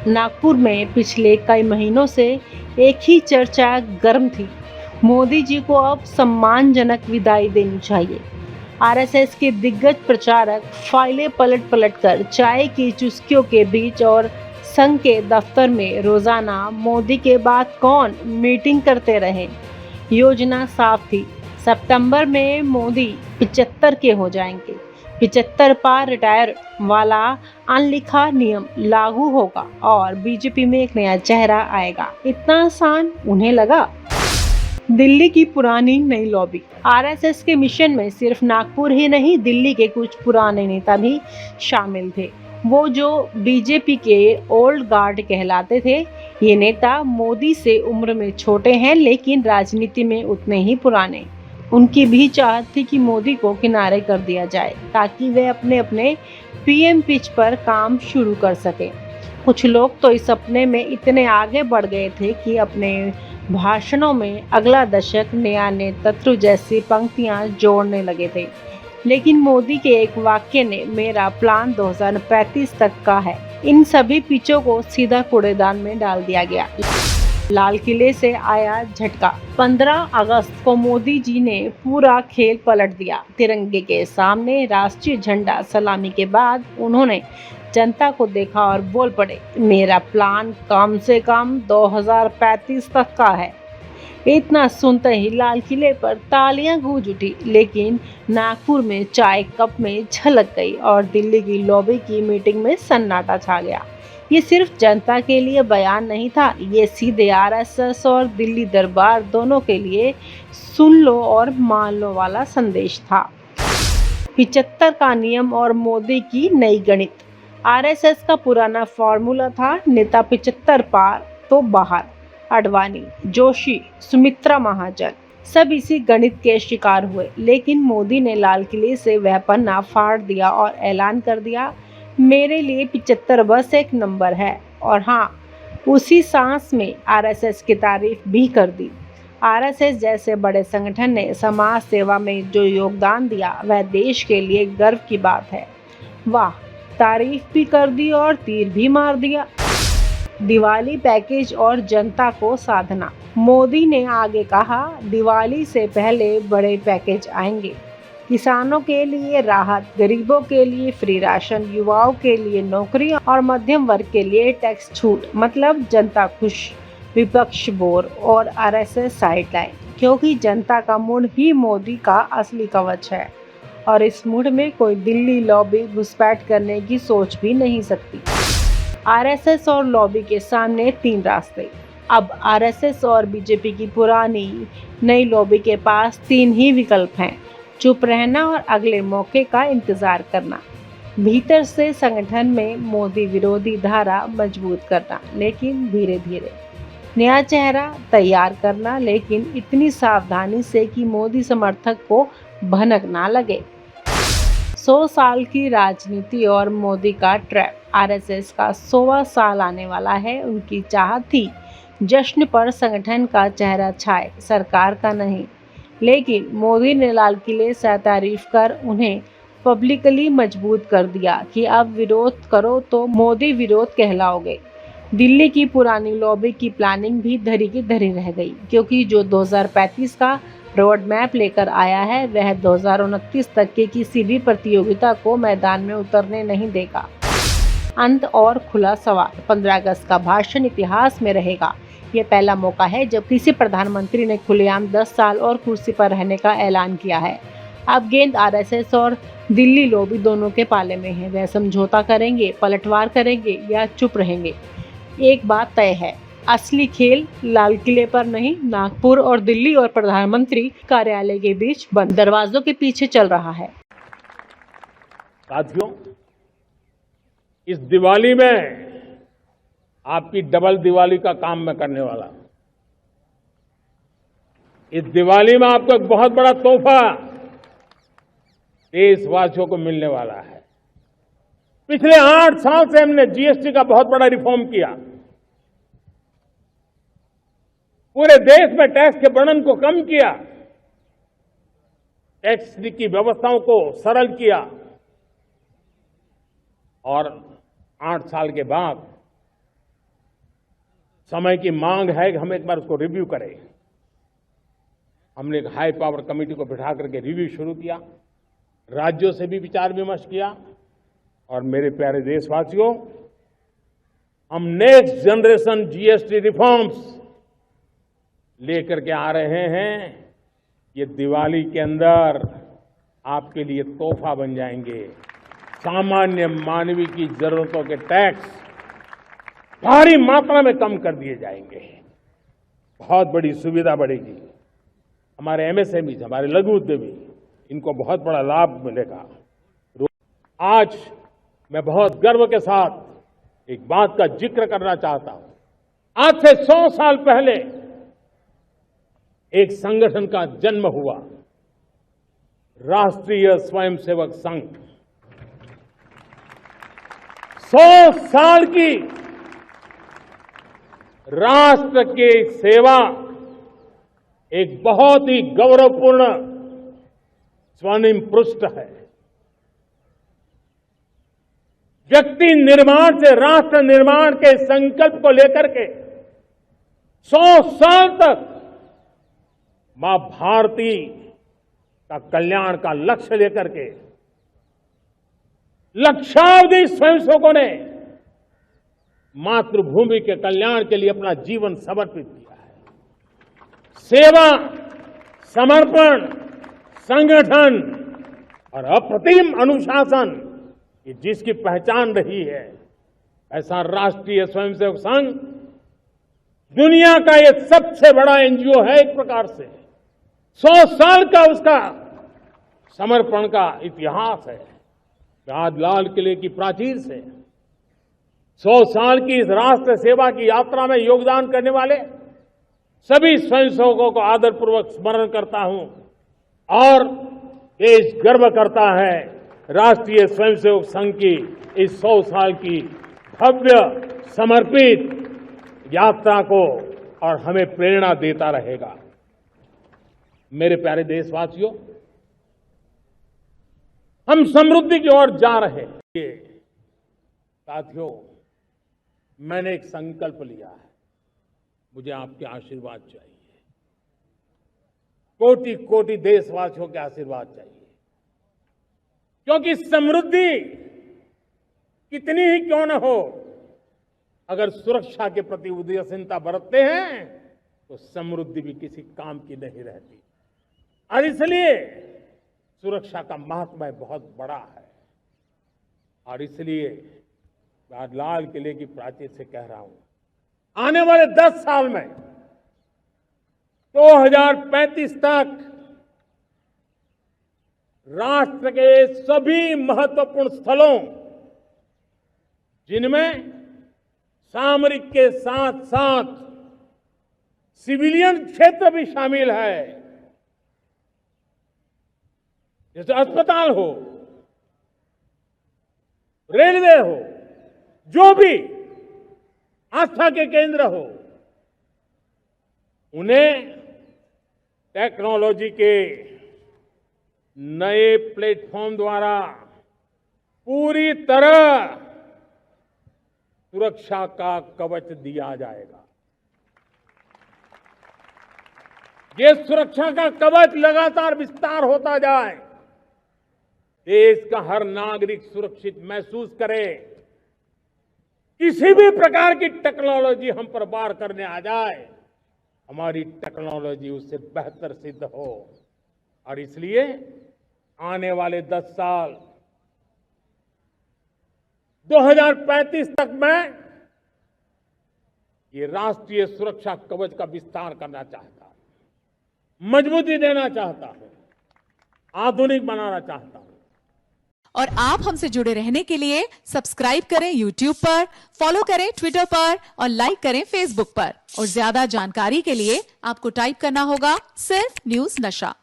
नागपुर में पिछले कई महीनों से एक ही चर्चा गर्म थी। मोदी जी को अब सम्मानजनक विदाई देनी चाहिए। आरएसएस के दिग्गज प्रचारक फाइलें पलट पलट कर चाय की चुस्कियों के बीच और संघ के दफ्तर में रोजाना मोदी के बाद कौन मीटिंग करते रहे। योजना साफ थी, सितंबर में मोदी 75 के हो जाएंगे। 75 पार रिटायर वाला अनलिखा नियम लागू होगा और बीजेपी में एक नया चेहरा आएगा। इतना आसान उन्हें लगा। दिल्ली की पुरानी नई लॉबी। आरएसएस के मिशन में सिर्फ नागपुर ही नहीं, दिल्ली के कुछ पुराने नेता भी शामिल थे। वो जो बीजेपी के ओल्ड गार्ड कहलाते थे। ये नेता मोदी से उम्र में छोटे हैं लेकिन राजनीति में उतने ही पुराने। उनकी भी चाहत थी कि मोदी को किनारे कर दिया जाए ताकि वे अपने अपने पीएम पिच पर काम शुरू कर सके। कुछ लोग तो इस सपने में इतने आगे बढ़ गए थे कि अपने भाषणों में अगला दशक, नया नेतृत्व जैसी पंक्तियां जोड़ने लगे थे। लेकिन मोदी के एक वाक्य ने मेरा प्लान 2035 तक का है, इन सभी पिचों को सीधा कूड़ेदान में डाल दिया गया। लाल किले से आया झटका। 15 अगस्त को मोदी जी ने पूरा खेल पलट दिया। तिरंगे के सामने राष्ट्रीय झंडा सलामी के बाद उन्होंने जनता को देखा और बोल पड़े, मेरा प्लान कम से कम 2035 तक का है। इतना सुनते ही लाल किले पर तालियां गूंज उठी, लेकिन नागपुर में चाय कप में झलक गई और दिल्ली की लॉबी की मीटिंग में सन्नाटा छा गया। ये सिर्फ जनता के लिए बयान नहीं था, ये सीधे आरएसएस और दिल्ली दरबार दोनों के लिए सुन लो और मान लो वाला संदेश था। 75 का नियम और मोदी की नई गणित। आरएसएस का पुराना फॉर्मूला था, नेता 75 पार तो बाहर। आडवाणी, जोशी, सुमित्रा महाजन सब इसी गणित के शिकार हुए। लेकिन मोदी ने लाल किले से वह पन्ना फाड़ दिया और ऐलान कर दिया, मेरे लिए 75 बस एक नंबर है। और हाँ, उसी सांस में आरएसएस की तारीफ भी कर दी। आरएसएस जैसे बड़े संगठन ने समाज सेवा में जो योगदान दिया वह देश के लिए गर्व की बात है। वाह, तारीफ भी कर दी और तीर भी मार दिया। दिवाली पैकेज और जनता को साधना। मोदी ने आगे कहा, दिवाली से पहले बड़े पैकेज आएंगे। किसानों के लिए राहत, गरीबों के लिए फ्री राशन, युवाओं के लिए नौकरी और मध्यम वर्ग के लिए टैक्स छूट। मतलब जनता खुश, विपक्ष बोर और आरएसएस साइडलाइन, क्योंकि जनता का मूड ही मोदी का असली कवच है और इस मूड में कोई दिल्ली लॉबी घुसपैठ करने की सोच भी नहीं सकती। आरएसएस और लॉबी के सामने 3 रास्ते। अब आरएसएस और बीजेपी की पुरानी नई लॉबी के पास 3 ही विकल्प हैं, चुप रहना और अगले मौके का इंतजार करना। भीतर से संगठन में मोदी विरोधी धारा मजबूत करना, लेकिन धीरे धीरे। नया चेहरा तैयार करना, लेकिन इतनी सावधानी से कि मोदी समर्थक को भनक ना लगे। 100 साल की राजनीति और मोदी का ट्रैप। आरएसएस का 100वां साल आने वाला है। उनकी चाहत थी जश्न पर संगठन का चेहरा छाए, सरकार का नहीं। लेकिन मोदी ने लाल किले से तारीफ कर उन्हें पब्लिकली मजबूत कर दिया कि अब विरोध करो तो मोदी विरोध कहलाओगे। दिल्ली की पुरानी लॉबी की प्लानिंग भी धरी की धरी रह गई, क्योंकि जो 2035 का रोड मैप लेकर आया है वह 2029 तक के किसी भी प्रतियोगिता को मैदान में उतरने नहीं देगा। अंत और खुला सवाल। 15 अगस्त का भाषण इतिहास में रहेगा। ये पहला मौका है जब किसी प्रधानमंत्री ने खुलेआम 10 साल और कुर्सी पर रहने का ऐलान किया है। अब गेंद आरएसएस और दिल्ली लॉबी दोनों के पाले में है। वह समझौता करेंगे, पलटवार करेंगे या चुप रहेंगे। एक बात तय है, असली खेल लाल किले पर नहीं, नागपुर और दिल्ली और प्रधानमंत्री कार्यालय के बीच बंद दरवाजों के पीछे चल रहा है। साथियों, इस दिवाली में आपकी डबल दिवाली का काम मैं करने वाला हूं। इस दिवाली में आपको एक बहुत बड़ा तोहफा देशवासियों को मिलने वाला है। पिछले 8 साल से हमने जीएसटी का बहुत बड़ा रिफॉर्म किया। पूरे देश में टैक्स के बर्डन को कम किया, टैक्स की व्यवस्थाओं को सरल किया और 8 साल के बाद समय की मांग है कि हम एक बार उसको रिव्यू करें। हमने एक हाई पावर कमेटी को बिठा करके रिव्यू शुरू किया, राज्यों से भी विचार विमर्श किया, और मेरे प्यारे देशवासियों, हम नेक्स्ट जनरेशन जीएसटी रिफॉर्म्स लेकर के आ रहे हैं। ये दिवाली के अंदर आपके लिए तोहफा बन जाएंगे। सामान्य मानवीय की जरूरतों के टैक्स भारी मात्रा में कम कर दिए जाएंगे। बहुत बड़ी सुविधा बढ़ेगी। हमारे एमएसएमई, हमारे लघु उद्यमी, इनको बहुत बड़ा लाभ मिलेगा। आज मैं बहुत गर्व के साथ एक बात का जिक्र करना चाहता हूं। आज से 100 साल पहले एक संगठन का जन्म हुआ, राष्ट्रीय स्वयंसेवक संघ। 100 साल की राष्ट्र की सेवा एक बहुत ही गौरवपूर्ण स्वर्णिम पृष्ठ है। व्यक्ति निर्माण से राष्ट्र निर्माण के संकल्प को लेकर के 100 साल तक मां भारती का कल्याण का लक्ष्य लेकर के लक्षावधि स्वयंसेवकों ने मातृभूमि के कल्याण के लिए अपना जीवन समर्पित किया है। सेवा, समर्पण, संगठन और अप्रतिम अनुशासन, ये जिसकी पहचान रही है, ऐसा राष्ट्रीय स्वयंसेवक संघ दुनिया का ये सबसे बड़ा एनजीओ है। एक प्रकार से 100 साल का उसका समर्पण का इतिहास है। आज लाल किले की प्राचीर से 100 साल की इस राष्ट्र सेवा की यात्रा में योगदान करने वाले सभी स्वयंसेवकों को आदरपूर्वक स्मरण करता हूं, और देश गर्व करता है राष्ट्रीय स्वयंसेवक संघ की इस 100 साल की भव्य समर्पित यात्रा को, और हमें प्रेरणा देता रहेगा। मेरे प्यारे देशवासियों, हम समृद्धि की ओर जा रहे हैं। साथियों, मैंने एक संकल्प लिया है, मुझे आपके आशीर्वाद चाहिए, कोटि कोटि देशवासियों के आशीर्वाद चाहिए, क्योंकि समृद्धि कितनी ही क्यों न हो, अगर सुरक्षा के प्रति उदासीनता बरतते हैं तो समृद्धि भी किसी काम की नहीं रहती। और इसलिए सुरक्षा का महत्व बहुत बड़ा है, और इसलिए आज लाल किले की प्राचीर से कह रहा हूं, आने वाले 10 साल में 2035 तक राष्ट्र के सभी महत्वपूर्ण स्थलों, जिनमें सामरिक के साथ साथ सिविलियन क्षेत्र भी शामिल है, जैसे अस्पताल हो, रेलवे हो, जो भी आस्था के केंद्र हो, उन्हें टेक्नोलॉजी के नए प्लेटफॉर्म द्वारा पूरी तरह सुरक्षा का कवच दिया जाएगा। ये सुरक्षा का कवच लगातार विस्तार होता जाए, देश का हर नागरिक सुरक्षित महसूस करे। किसी भी प्रकार की टेक्नोलॉजी हम पर वार करने आ जाए, हमारी टेक्नोलॉजी उससे बेहतर सिद्ध हो। और इसलिए आने वाले 10 साल 2035 तक मैं ये राष्ट्रीय सुरक्षा कवच का विस्तार करना चाहता हूं, मजबूती देना चाहता हूं, आधुनिक बनाना चाहता हूं। और आप हमसे जुड़े रहने के लिए सब्सक्राइब करें YouTube पर, फॉलो करें Twitter पर और लाइक करें Facebook पर। और ज्यादा जानकारी के लिए आपको टाइप करना होगा सिर्फ न्यूज़ नशा।